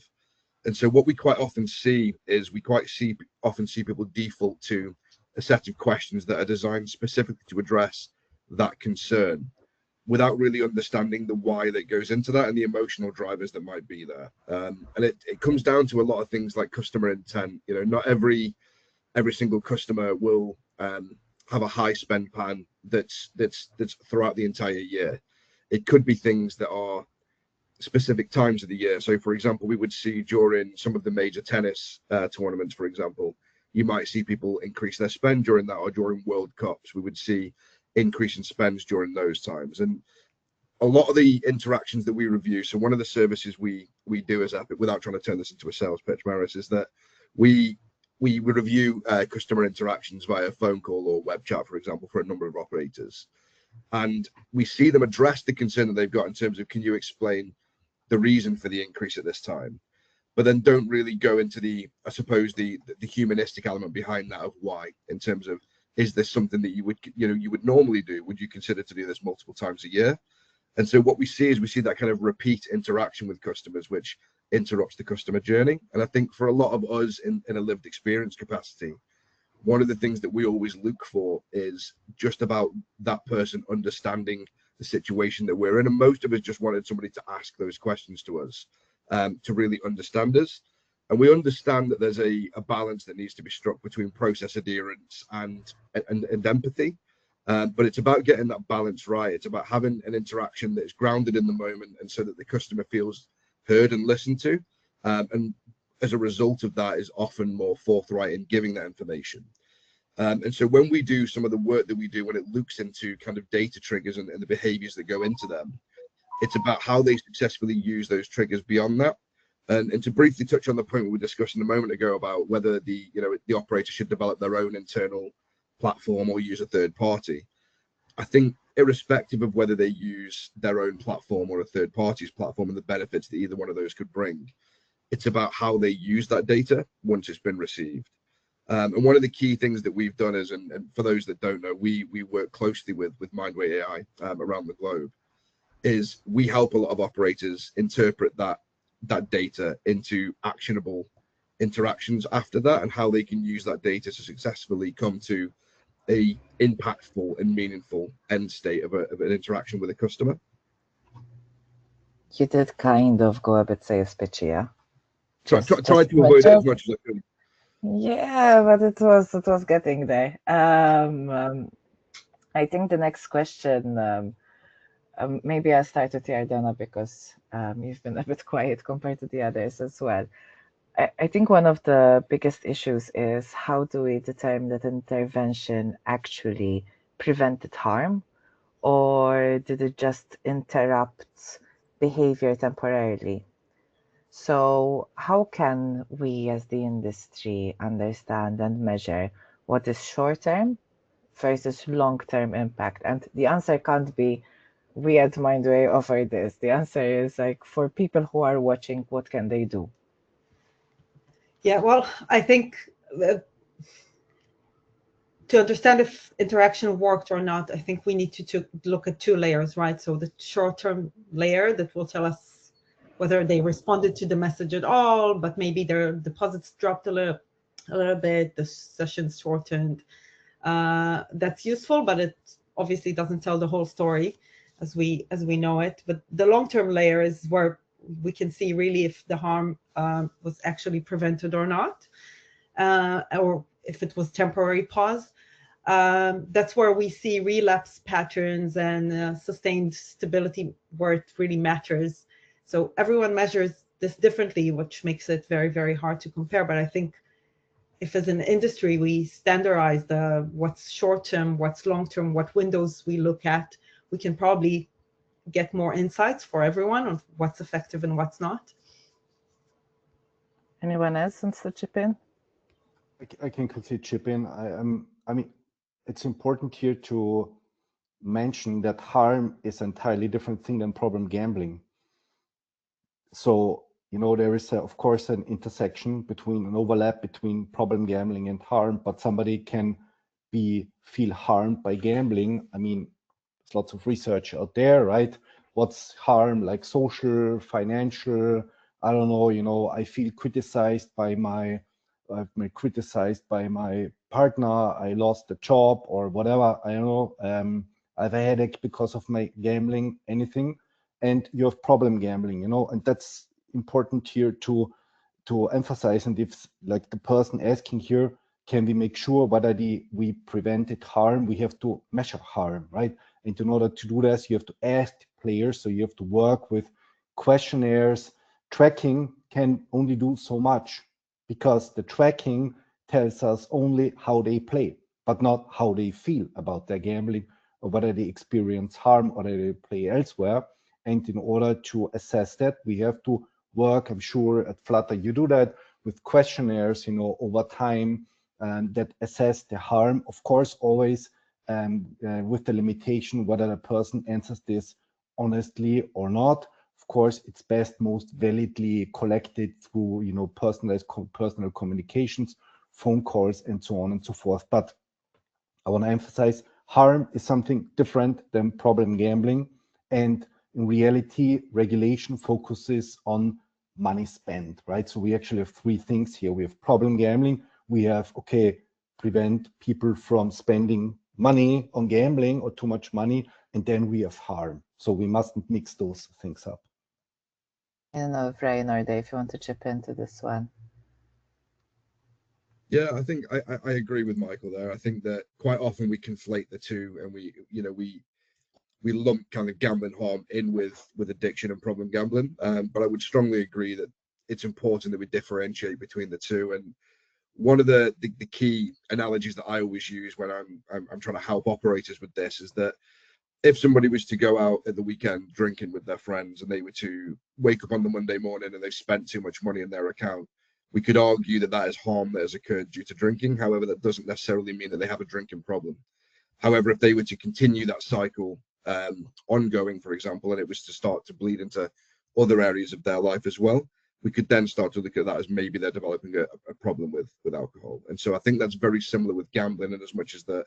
And so what we quite often see is we often see people default to a set of questions that are designed specifically to address that concern, without really understanding the why that goes into that and the emotional drivers that might be there. And it comes down to a lot of things like customer intent. Not every single customer will have a high spend plan that's throughout the entire year. It could be things that are specific times of the year. So, for example, we would see during some of the major tennis tournaments, for example, you might see people increase their spend during that, or during World Cups, we would see increase in spends during those times. And a lot of the interactions that we review, so one of the services we do as Epic, without trying to turn this into a sales pitch, Maris, is that we review customer interactions via phone call or web chat, for example, for a number of operators. And we see them address the concern that they've got in terms of, can you explain the reason for the increase at this time? But then don't really go into the, I suppose, the humanistic element behind that of why, in terms of, is this something that you would normally do? Would you consider to do this multiple times a year? And so what we see is, we see that kind of repeat interaction with customers, which interrupts the customer journey. And I think for a lot of us in a lived experience capacity, one of the things that we always look for is just about that person understanding the situation that we're in. And most of us just wanted somebody to ask those questions to us, to really understand us. And we understand that there's a balance that needs to be struck between process adherence and empathy. But it's about getting that balance right. It's about having an interaction that is grounded in the moment, and so that the customer feels heard and listened to. And as a result of that, is often more forthright in giving that information. And so when we do some of the work that we do, when it looks into kind of data triggers and the behaviors that go into them, it's about how they successfully use those triggers beyond that. And to briefly touch on the point we were discussing a moment ago about whether the operator should develop their own internal platform or use a third party, I think irrespective of whether they use their own platform or a third party's platform and the benefits that either one of those could bring, it's about how they use that data once it's been received. And one of the key things that we've done is, and for those that don't know, we work closely with Mindway AI around the globe, is we help a lot of operators interpret that data into actionable interactions after that, and how they can use that data to successfully come to a impactful and meaningful end state of an interaction with a customer. You did kind of go a bit sales pitchy, yeah? Tried to avoid it as much as I could. Yeah, but it was getting there. I think the next question, maybe I'll start with Yardena, because you've been a bit quiet compared to the others as well. I think one of the biggest issues is, how do we determine that intervention actually prevented harm, or did it just interrupt behavior temporarily? So how can we as the industry understand and measure what is short-term versus long-term impact? And the answer can't be, we at Mindway offer this. The answer is, like, for people who are watching, what can they do? Yeah, well, I think to understand if interaction worked or not, I think we need to look at two layers, right? So the short-term layer that will tell us whether they responded to the message at all, but maybe their deposits dropped a little bit, the sessions shortened. That's useful, but it obviously doesn't tell the whole story as we know it. But the long-term layer is where we can see really if the harm was actually prevented or not, or if it was temporary pause. That's where we see relapse patterns and sustained stability, where it really matters. So everyone measures this differently, which makes it very, very hard to compare. But I think if as an industry we standardize what's short-term, what's long-term, what windows we look at, we can probably get more insights for everyone on what's effective and what's not. Anyone else wants to chip in? I can quickly chip in. I mean, it's important here to mention that harm is an entirely different thing than problem gambling. So, there is, of course, an intersection between an overlap between problem gambling and harm, but somebody can feel harmed by gambling. I mean, there's lots of research out there, right? What's harm, like social, financial? I don't know, I feel criticized by I've been criticized by my partner, I lost a job or whatever, I don't know, I have a headache because of my gambling, anything, and you have problem gambling, and that's important here to emphasize. And if, like the person asking here, can we make sure whether we prevented harm, we have to measure harm, right? And in order to do this, you have to ask players, so you have to work with questionnaires, tracking can only do so much, because the tracking tells us only how they play, but not how they feel about their gambling, or whether they experience harm or they play elsewhere. And in order to assess that, we have to work, I'm sure at Flutter you do that, with questionnaires, over time, that assess the harm. Of course, always with the limitation whether the person answers this honestly or not. Of course, it's best most validly collected through personalized personal communications, phone calls, and so on and so forth. But I want to emphasize, harm is something different than problem gambling, and in reality, regulation focuses on money spent, right? So we actually have three things here. We have problem gambling. We have, prevent people from spending money on gambling or too much money. And then we have harm. So we mustn't mix those things up. I don't know if Ryan or Dave, you want to chip into this one. Yeah, I think I agree with Michael there. I think that quite often we conflate the two, and we lump kind of gambling harm in with addiction and problem gambling. But I would strongly agree that it's important that we differentiate between the two. And one of the key analogies that I always use when I'm trying to help operators with this is that if somebody was to go out at the weekend drinking with their friends, and they were to wake up on the Monday morning and they've spent too much money in their account, we could argue that is harm that has occurred due to drinking. However, that doesn't necessarily mean that they have a drinking problem. However, if they were to continue that cycle ongoing, for example, and it was to start to bleed into other areas of their life as well, we could then start to look at that as maybe they're developing a problem with alcohol. And so I think that's very similar with gambling, in as much as that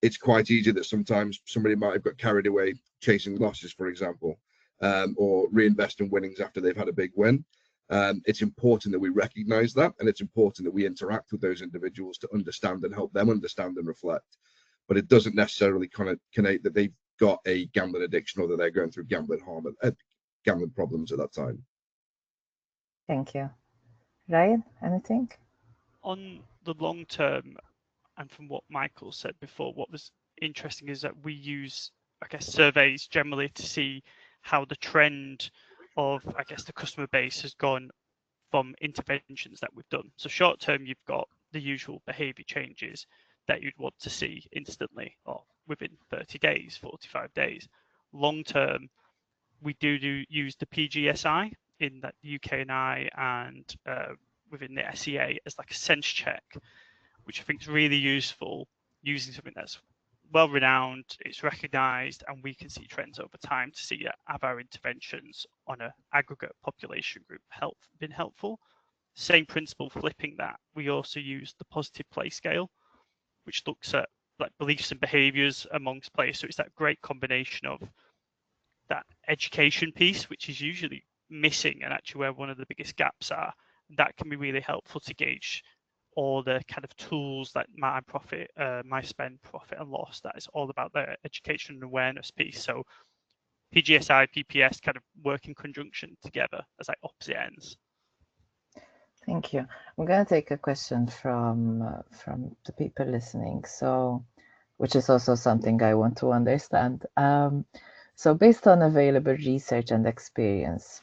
it's quite easy that sometimes somebody might have got carried away chasing losses, for example, or reinvesting winnings after they've had a big win. It's important that we recognize that, and it's important that we interact with those individuals to understand and help them understand and reflect. But it doesn't necessarily connote that they've got a gambling addiction or that they're going through gambling harm, gambling problems at that time. Thank you. Ryan, anything? On the long term, and from what Michael said before, what was interesting is that we use, surveys generally to see how the trend of, the customer base has gone from interventions that we've done. So short term, you've got the usual behavior changes that you'd want to see instantly or within 30 days, 45 days. Long term, we do use the PGSI in that UKNI and within the SEA as like a sense check, which I think is really useful, using something that's well renowned, it's recognized, and we can see trends over time to see have our interventions on an aggregate population group been helpful. Same principle, flipping that, we also use the positive play scale, which looks at like beliefs and behaviors amongst players. So it's that great combination of that education piece, which is usually missing and actually where one of the biggest gaps are. That can be really helpful to gauge all the kind of tools that my profit, my spend, profit and loss, that is all about the education and awareness piece. So PGSI, PPS kind of work in conjunction together as like opposite ends. Thank you. I'm going to take a question from the people listening, so which is also something I want to understand. So based on available research and experience,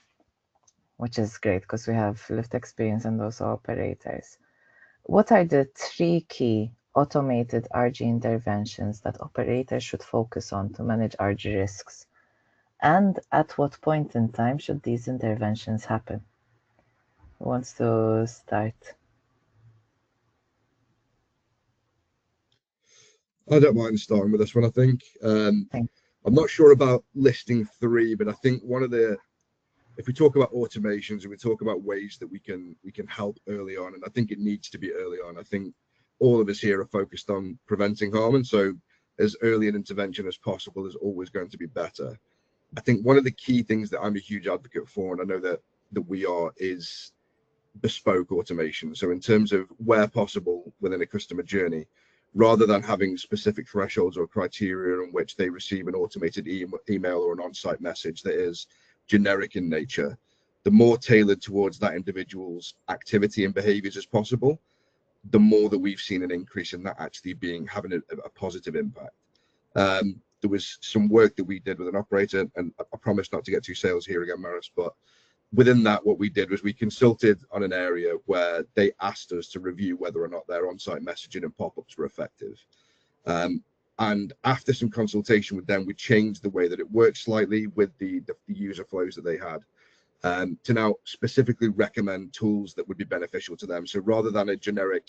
which is great because we have lived experience and also operators, what are the 3 key automated RG interventions that operators should focus on to manage RG risks? And at what point in time should these interventions happen? Who wants to start? I don't mind starting with this one, I think. I'm not sure about listing 3, but I think if we talk about automations and we talk about ways that we can help early on, and I think it needs to be early on. I think all of us here are focused on preventing harm, and so as early an intervention as possible is always going to be better. I think one of the key things that I'm a huge advocate for, and I know that we are, is bespoke automation. So in terms of where possible within a customer journey, rather than having specific thresholds or criteria in which they receive an automated email or an on-site message that is generic in nature, the more tailored towards that individual's activity and behaviors as possible, the more that we've seen an increase in that actually having a positive impact. there was some work that we did with an operator, and I promise not to get too sales here again, Maris, but within that, what we did was we consulted on an area where they asked us to review whether or not their on-site messaging and pop-ups were effective. And after some consultation with them, we changed the way that it worked slightly with the user flows that they had, to now specifically recommend tools that would be beneficial to them. So rather than a generic,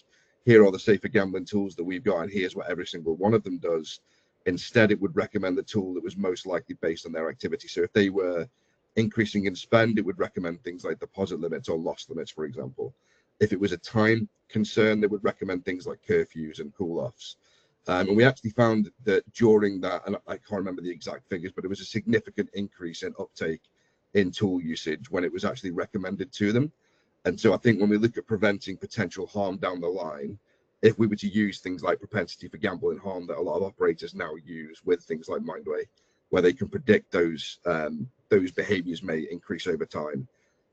here are the safer gambling tools that we've got, and here's what every single one of them does, instead it would recommend the tool that was most likely based on their activity. So if they were increasing in spend, it would recommend things like deposit limits or loss limits, for example. If it was a time concern, they would recommend things like curfews and cool-offs. And we actually found that during that, and I can't remember the exact figures, but it was a significant increase in uptake in tool usage when it was actually recommended to them. And so I think when we look at preventing potential harm down the line, if we were to use things like propensity for gambling harm that a lot of operators now use with things like Mindway, where they can predict those behaviors may increase over time,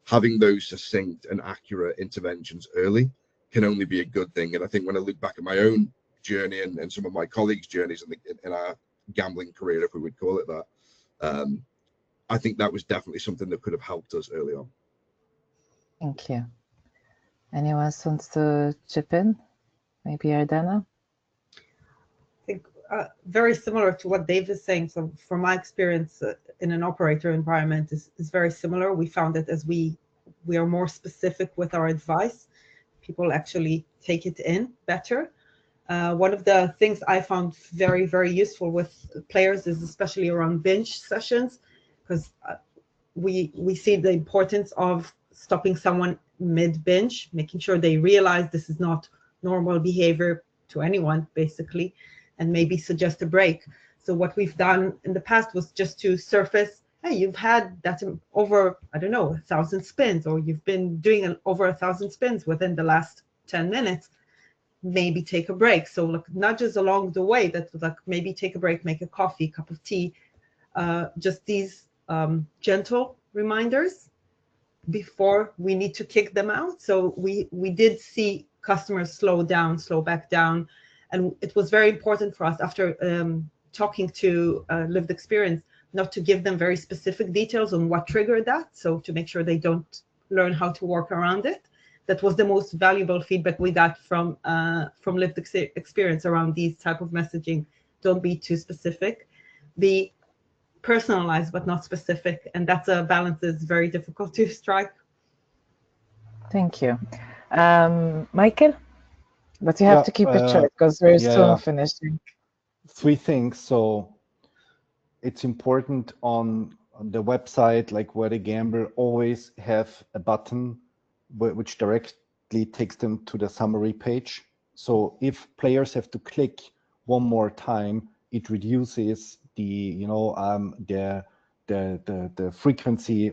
having those succinct and accurate interventions early can only be a good thing. And I think when I look back at my own journey and some of my colleagues' journeys in our gambling career, if we would call it that, I think that was definitely something that could have helped us early on. Thank you. Anyone else wants to chip in? Maybe Yardena? I think very similar to what Dave is saying. So from my experience in an operator environment is very similar. We found that as we are more specific with our advice, people actually take it in better. One of the things I found very, very useful with players is especially around binge sessions, because we see the importance of stopping someone mid-binge, making sure they realize this is not normal behavior to anyone, basically, and maybe suggest a break. So what we've done in the past was just to surface, hey, you've had that over, I don't know, 1,000 spins, or you've been doing over 1,000 spins within the last 10 minutes. Maybe take a break. So like nudges along the way that like maybe take a break, make a coffee, cup of tea, just these gentle reminders before we need to kick them out. So we did see customers slow back down, and it was very important for us after talking to lived experience not to give them very specific details on what triggered that, so to make sure they don't learn how to work around it. That was the most valuable feedback we got from lived experience around these type of messaging. Don't be too specific, be personalized but not specific, and that's a balance that's very difficult to strike. Thank you. Michael? But you have to keep it short because we're soon finishing. 3 things. So it's important on the website, like where they gamble, always have a button which directly takes them to the summary page. So if players have to click one more time, it reduces the the frequency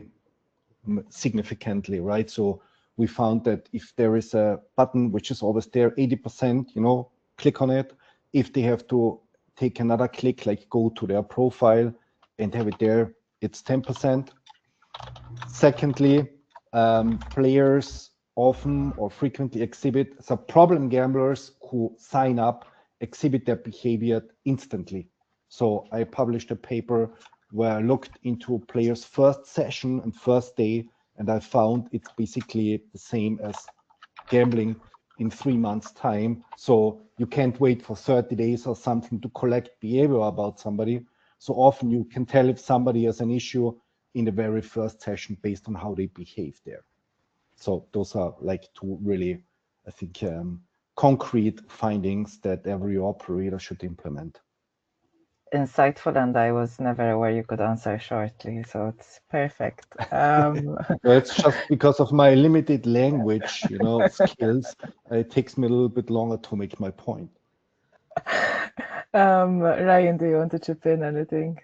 significantly, right? So we found that if there is a button which is always there, 80%, click on it. If they have to take another click, like go to their profile and have it there, it's 10%. Secondly, players often or frequently exhibit, so problem gamblers who sign up exhibit their behavior instantly. So I published a paper where I looked into players' first session and first day, and I found it's basically the same as gambling in 3 months' time. So you can't wait for 30 days or something to collect behavior about somebody. So often you can tell if somebody has an issue in the very first session based on how they behave there. So those are like 2 really, I think, concrete findings that every operator should implement. Insightful, and I was never aware you could answer shortly, so it's perfect. It's just because of my limited language, skills. It takes me a little bit longer to make my point. Ryan, do you want to chip in anything?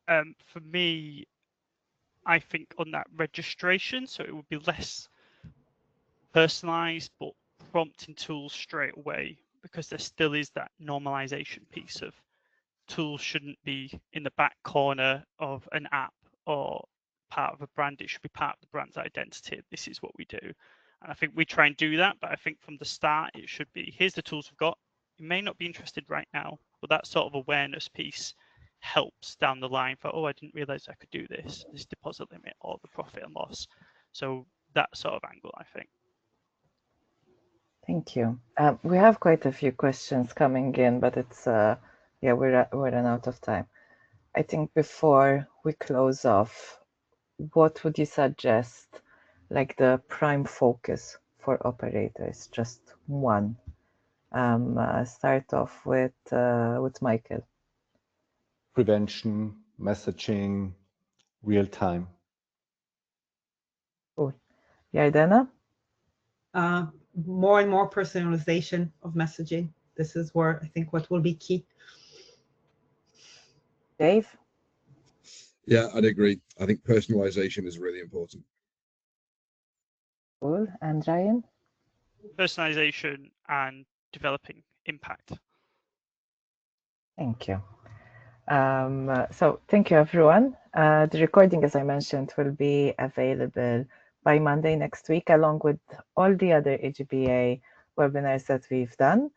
For me, I think on that registration, so it would be less personalized, but prompting tools straight away, because there still is that normalization piece of tools shouldn't be in the back corner of an app or part of a brand. It should be part of the brand's identity. This is what we do. And I think we try and do that, but I think from the start, it should be, here's the tools we've got. You may not be interested right now, But that sort of awareness piece helps down the line for, oh, I didn't realize I could do this deposit limit or the profit and loss. So that sort of angle, I think. Thank you. We have quite a few questions coming in, but it's yeah, we're running out of time. I think before we close off, what would you suggest, like the prime focus for operators? Just one. Start off with Michael. Prevention, messaging, real time. Cool. Yardena? More and more personalization of messaging. This is where I think what will be key. Dave? Yeah, I'd agree. I think personalization is really important. Cool. And Ryan? Personalization and developing impact. Thank you. So thank you, everyone. The recording, as I mentioned, will be available by Monday next week, along with all the other AGBA webinars that we've done.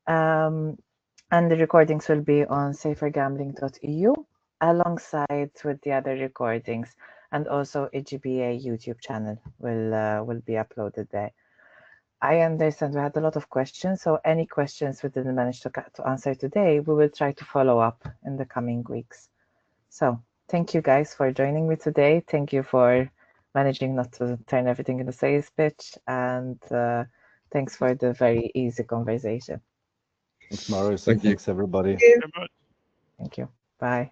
And the recordings will be on safergambling.eu, alongside with the other recordings, and also AGBA YouTube channel will be uploaded there. I understand we had a lot of questions, so any questions we didn't manage to answer today, we will try to follow up in the coming weeks. So thank you guys for joining me today. Thank you for managing not to turn everything into sales pitch, and thanks for the very easy conversation. Thanks, Marius. Thank you. Thanks, everybody. Very much. Thank you. Bye.